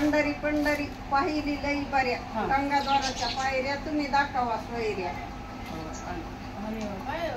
पंढरी पंढरी पाहिली लई बऱ्या गंगाद्वाराच्या पायऱ्या तुम्ही दाखवा सोयऱ्या काय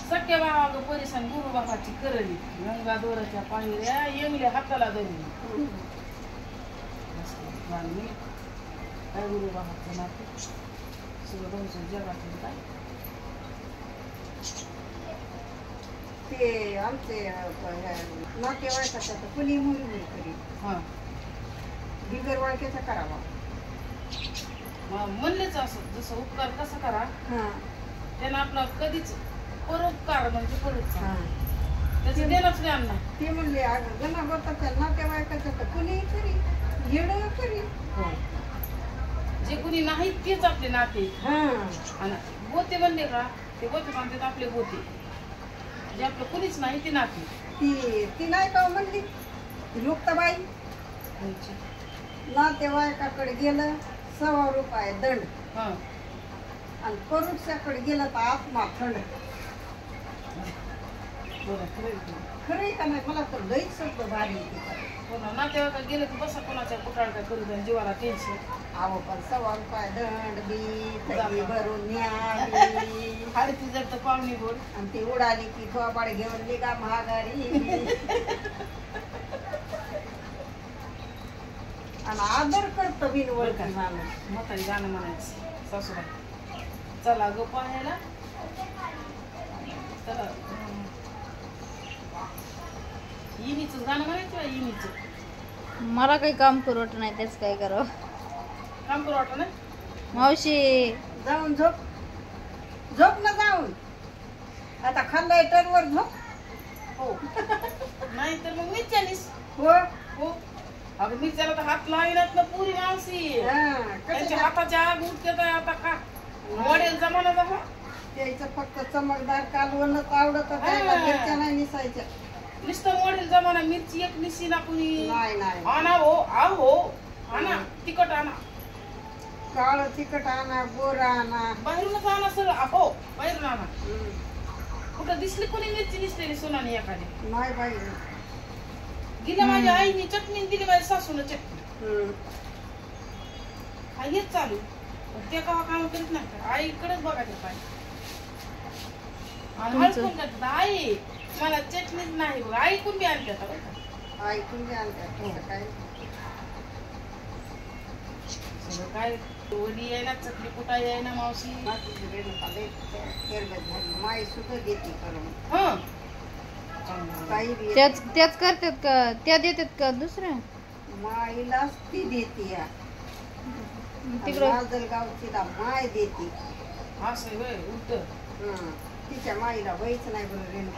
सख्या बाबा परिसन गुरु बाबाची करली गंगाद्वाराच्या पायऱ्या येंगल्या हाताला धरली काय गुरु बाबाचं नाते सगळं जगातून काय ते आमचे नातेवाईकाच्या कुणी मुली करी बिगर वाळक्याचा करावा म्हणलेच असं जसं उपकार कसा करा त्यानं आपला कधीच परोपकार म्हणजे परोपकार त्याचं देणंच नाही आणणार ते म्हणले गणागोताच्या नातेवाईकाच्या तर कुणी करी येड करी जे कुणी नाही तेच आपले नाते आणि गोते म्हणले का ते गोते म्हणतात आपले गोते जे आपलं कुणीच नाही ते नाते ती नाही का म्हणली रुक्ताबाई नातेवाईकाकडे गेलं ₹100 दंड आणि परुषाकडे गेलं तर आत्मा थंड खरंय का नाही मला तर लईच शब्द भारी नातेवाईका गेले की बसा कोणाच्या कुटाळ काय करू द्या जीवाला टेन्शन अहो पण ₹100 दंड बी भरून न्या अरे ती जर तर पाहुणी बोल आणि ती उडाली की थोबाड घेऊन निघा महागारी आणि आदर करतो बिनवळ का माणूस म्हातारी गाणं म्हणायचं सासूबाई चला गो पाहायला चला इनीच गाणं म्हणायचं इनीच मला काही काम करू वाटत नाही तेच काय करावं काम करू वाटत नाही मावशी जाऊन झोप ना जाऊन आता खाल्लाय टरवर झोप हो नाही तर मग मिरच्यानीस हो हो अगं मिरच्याला तर हात लाविनात ना पुरी मावशी त्यांच्या हाताच्या आग उठते आता का मॉडेल जमाना जमा त्याचं फक्त चमकदार कालवणच आवडत मिरच्या नाही निसायच्या नुसतं मॉडेल जमाना मिरची एक निशी ना कुणी नाही आणा हो आहो आणा तिखट आणा काळ तिखट आणा गोरा आणा बाहेरूनच आणा सगळं हो बाहेरून आणा कुठं दिसली कोणी मिरची निसलेली सोनाने एखादी नाही बाई गेल्या माझ्या आईने चटणी दिली माझ्या सासून चटणी हेच चालू ते कवा काम करीत नाही आईकडेच बघायचं पाहिजे हळकून करतात आई मला चटणीच नाही बघ ऐकून बी आणतात ऐकून बी आणतात काय सगळं काय वडी यायला चटणी कुठा यायला मावशी माई सुद्धा देते करून त्याच करतात का त्या देतात का दुसऱ्या माईलाच ती देते तिकडं गावचीला माय देते असं होय उलट तिच्या माईला वयच नाही बरं रेणू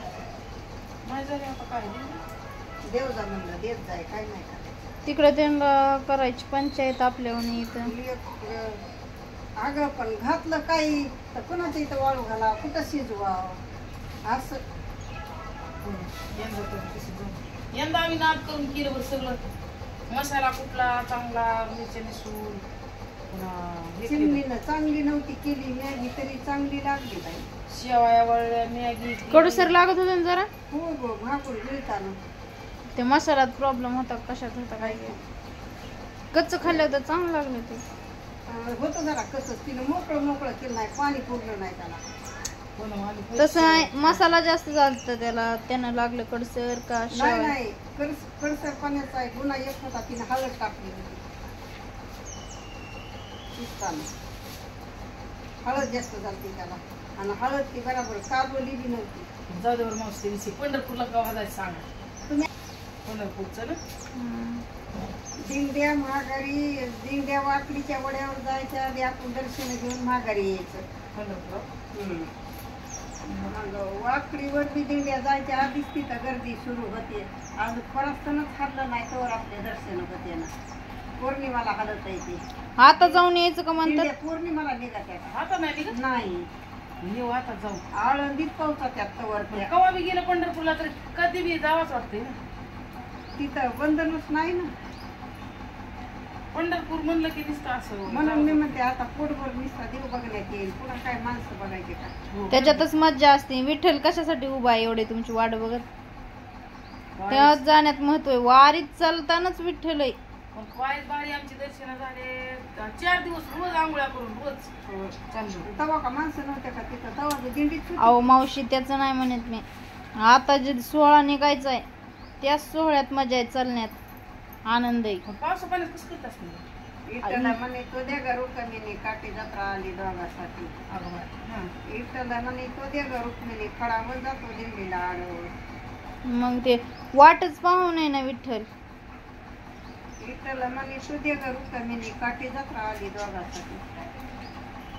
नाही झाले आता काय देव जा म्हणलं देत जाय काय नाही का तिकडे त्यांना करायची पंचायत आपल्यावर इथं अगं पण घातलं काही तर कुणाचं इथं वाळू घाला कुठं शिजवा असं यंदा आम्ही नाद करून केलं बरं सगळं मसाला कुठला चांगला मिरच्या निसून चिमणीनं चांगली नव्हती केली मॅगी तरी चांगली लागली बाई शेवाया वळल्या मॅगी कडूसर लागत होतं ना जरा हो गो भाकून गिळताना ते मसाल्यात प्रॉब्लेम होता कशात होता काय कच्च खाल्लं तर चांगलं लागलं ते होतं जरा कसं तिनं मोकळं केलं नाही पाणी पुरलं नाही त्याला तसं आहे मसाला जास्त झालता त्याला त्यानं लागलं कडसर का नाही कडसर पाण्याचा आहे गुन्हा एक होता तिने हळद टाकली होती हळद जास्त झाली त्याला आणि हळद ती बरोबर काबवली बी नव्हती जाऊदेवर मावशी पंढरपूरला गावा जायचं सांगा तुम्ही पंढरपूरचं ना दिंड्या माघारी दिंड्या वाकडीच्या वड्यावर जायच्या आधी आपण दर्शन घेऊन माघारी यायचं पंढरपूर वाकडीवर बी दिंड्या जायच्या आधीच तिथं गर्दी सुरू होते अजून फरसतानच खाल्लं नाही तर आपले दर्शन होते ना पौर्णिमाला हलत येते आता जाऊन यायचं का म्हणतात पौर्णिमाला निघत आता नाही निघत नाही येऊ आता जाऊ आळंदीत पावसा त्यात तवर कवा बी गेलं पंढरपूरला तर कधी बी जावाच वाटते ना तिथं बंधनच नाही ना पंढरपूर म्हणलं की दिसतं असं म्हणून मी म्हणते आता पोटभर निसता देव बघण्यात येईल पुन्हा काय माणसं बघायचे का त्याच्यातच मज्जा असते विठ्ठल कशासाठी उभा आहे एवढे तुमची वाट बघत तेव्हाच जाण्यात महत्व आहे वारीत चालतानाच विठ्ठल आहे पण पाय बाळी आमची दर्शन झाले 4 दिवस रोज आंघोळ्या करून रोज चाललो. तवा का माणसं नव्हत्या का तिथं तवा दिंडीत होती. अहो मावशी त्याचं नाही म्हणत मी. आता जे सोहळा निघायचा आहे त्या सोहळ्यात मजा आहे, चालण्यात आनंद आहे. पण पावसा पाण्यात कसं करत असते इटला म्हणे तो दे ग रुक्मिणी काठी जत्रा आली दोघासाठी. इटला म्हणे तो दे ग रुक्मिणी खडावर जातो दिंडीला आडव. मग ते वाटच पाहू नये ना विठ्ठल. इटला म्हणे तो दे ग रुक्मिणी काठी जत्रा आली दोघासाठी.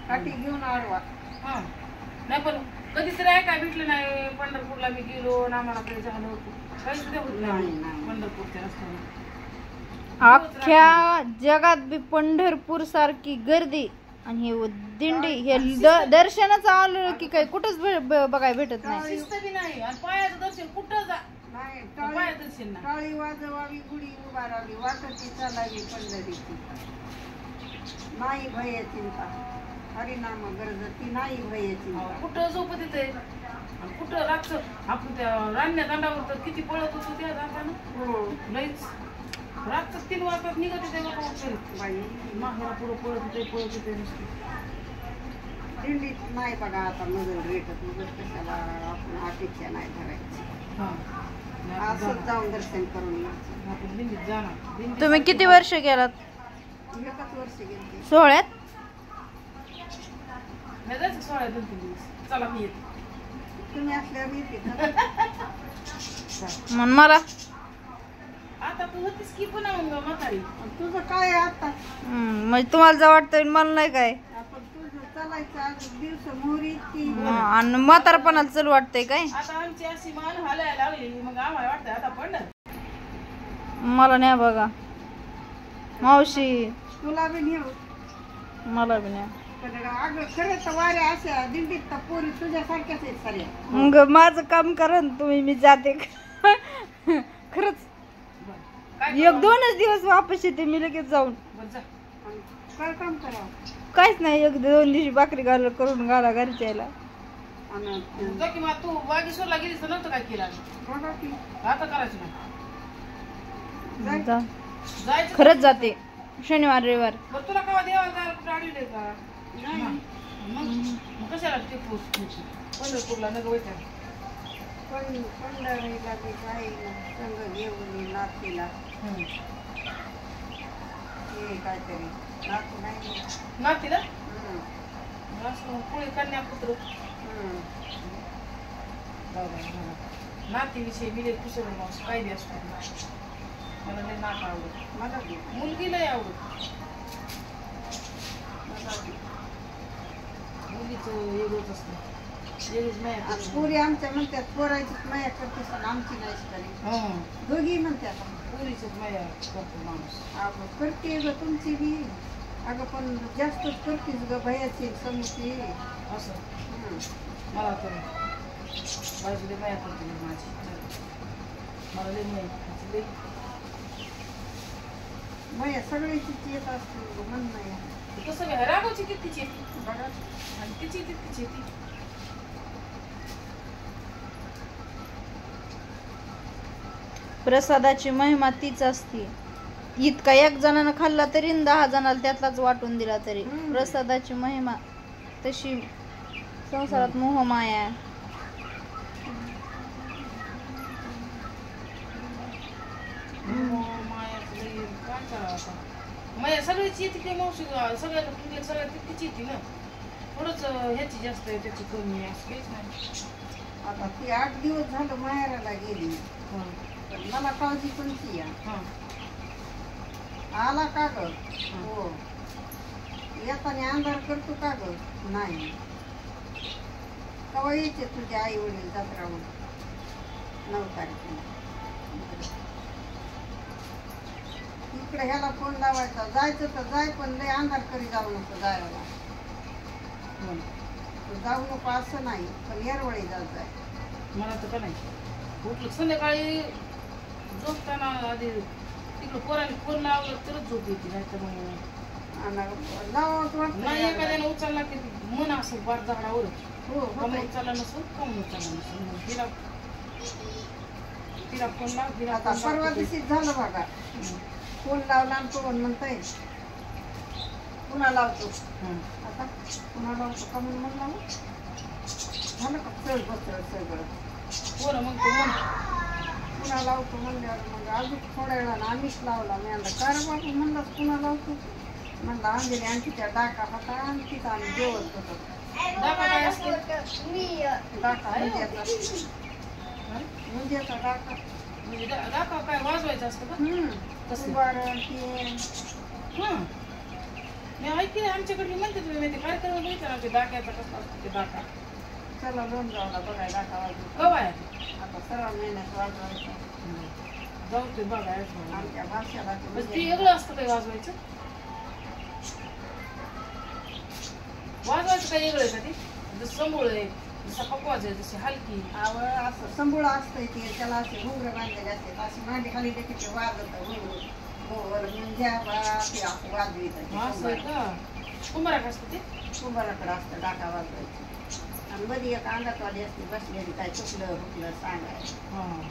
काठी घेऊन आडवा. हा नाही पण कधीतरी आहे काय भेटलं नाही. पंढरपूरला मी गेलो ना आम्हाला काही झालं होतं काही सुद्धा होत नाही पंढरपूरच्या रस्त्यावर. अख्ख्या जगात बी पंढरपूर सारखी गर्दी आणि हे दिंडी हे दर्शनाचं आलं की काही कुठंच बघायला भेटत नाही. शिस्त बी नाही आणि पायाचं दर्शन कुठं जा नाही पायाचं दर्शन नाही. टाळी वाजवावी गुढी उभारावी वाटती चालावी पंढरीची. नाही भय चिंता हरिनाम गरजती नाही भय चिंता. कुठं झोपत येते आणि कुठं रातचं आपण त्या रान्या दांडावर तर किती पळत होतो त्या जाताना लईच. रातचं 3 वाजता निघत होते बाई माहेरा पुढं पळत होते नुसते. दिंडीत नाही बघा आता नजर रेटत नजर कशाला आपण अपेक्षा नाही धरायची. असंच जाऊन दर्शन करून यायचं. आपण दिंडीत जाणार. तुम्ही किती वर्ष गेलात 1 वर्ष गेले सोहळ्यात? नाही जायचं 2-3 दिवस. चला मी येते. तुम्ही असल्यावर येते मग मला आता तू होतीस की पुन्हा म्हातारी. तुझं काय आता म्हणजे तुम्हाला जर वाटतं मला नाही काय. आपण तुझं चालायचं आज दिवस मोहरी ती आणि म्हातारपणाला चल वाटतंय काय. आता आमची अशी मान हालायला लागली मग आम्हाला वाटतं आता पंढर. मला नाही बघा मावशी, तुला बी नेऊ. मला बी नाही. पण अगं खरं तर वाऱ्या अशा दिंडीत तर पोरी तुझ्यासारख्याच आहेत साऱ्या. मग माझं काम करा ना तुम्ही, मी जाते खरंच. काय 1-2च दिवस वापस येते मी लगेच जाऊन. बरं जा. आणि काय काम करावं काहीच नाही, 1-2 दिवशी भाकरी करून घाला घरच्या यायला. आणि जा की मग तू वागीश्वरला गेलीस तर नव्हतं काय केलं बघा की आता करायचं ना. जा. जायचं खरंच जाते शनिवार रविवार. बरं तुला केव्हा देवाला जायला कुठं अडविले का नाही मग कशाला ते पंढरपूरला नग वैत्या. पण पंढरीला बी काही संग घेऊन नातीला हे काहीतरी नातू नाही. नातीला असं पुढे कन्यापुत्र नातीविषयी मी लई कुसळ मावशी काही बी असतो. मला लई नात आवडत. मला बी मुलगी लई आवडत. मुलीचं वेगळंच असतं. वेगळीच माया पुरी आमच्या म्हणतात पोरायचीच माया करतेस आणि आमची नाहीच करी. दोघी म्हणतात पुरीचंच माया करतो माणूस. अगं करते ग तुमची बी. अगं पण जास्तच करतेस ग भयाची समोरची. असं मला तर बाजू लई माया करते माझी. मला लई माया लई माया सगळ्याचीच येत असते म्हण नाही. कसं काय रागावची तिची बघा आणि तिची ती प्रसादाची महिमा तीच असते. इतका 1 जणानं खाल्ला तरी 10 जणाला त्यातलाच वाटून दिला तरी प्रसादाची महिमा तशी संसारात मोह माया. माया सगळ्याची येते की मावशी सगळ्यात तिची येते ना. थोडंच ह्याची जास्त आहे त्याची कमी आहे असं काहीच नाही. आता ती 8 दिवस झालं माहेराला गेली. पण मला काळजी कोणती आहे. आला का ग हो येताना अंधार करतो का ग नाही. केव्हा यायचे तुझे आई वडील जत्रावर 9 तारखेला. इकडे ह्याला फोन लावायचा जायचं तर जाय पण लय अंधार करी जाऊ नको जायला. जाऊ नको असं नाही पण येरवळी जात जाय. मला तर का नाही उठलं संध्याकाळी झोपताना आधी तिकडं पोराने फोन लावलं तरच झोप येते नाही तर मग नाही. एखाद्याने उचलला की मन असं बार झाडावर कमून उचलला नसून कमून उचलला नसून तिला फोन लाव. आता परवा दिवशी झालं बघा फोन लावला आणि तो म्हणताय पुन्हा लावतो हं. आता पुन्हा लावतो का म्हणून मग लावू झालं का चल बसलं सगळं पोरं मग तू म्हण पुन्हा लावतो म्हणल्यावर मग अजून थोड्या वेळानं आम्हीच लावला मी म्हणलं का रे बाबू म्हणलं पुन्हा लावतो म्हणलं अंजली आणखीच्या डाका होता आणि तिथं आम्ही जेवत होतो डाका काय असते डाका मुंज्याचा डाका म्हणजे डाका काय वाजवायचं असतं का कसं? बरं ते हं. मी ऐकले आमच्याकडे म्हणते तुम्ही ते कार्यक्रम बघितला ना ते डाक्याचा कसला असतो ते डाका चला लोण जाऊला बघाय डाका वाजवतो कवा आहे आता सर्व महिन्यात वाजवायचं जाऊ ते बघायचं आमच्या भाषेला ते बस ते म्हणजे वेगळं असतं काय वाजवायचं वाजवायचं काय वेगळं आहे का ते जसं संबूळ आहे जसा पकवाज आहे जशी हलकी आवं असं संबुळ असतंय ते त्याला असे घुंगरं बांधलेले असतात अशी मांडी खाली की ते वाजत घुंगरू गोवर म्हणजे ते असं वाजवित असं आहे का कुंभाराक असतं ते कुंभाराकडे असतं डाका वाजवायचं आणि मध्ये एक अंगातवाली असते बसलेली काय चुकलं हुकलं सांगायचं हां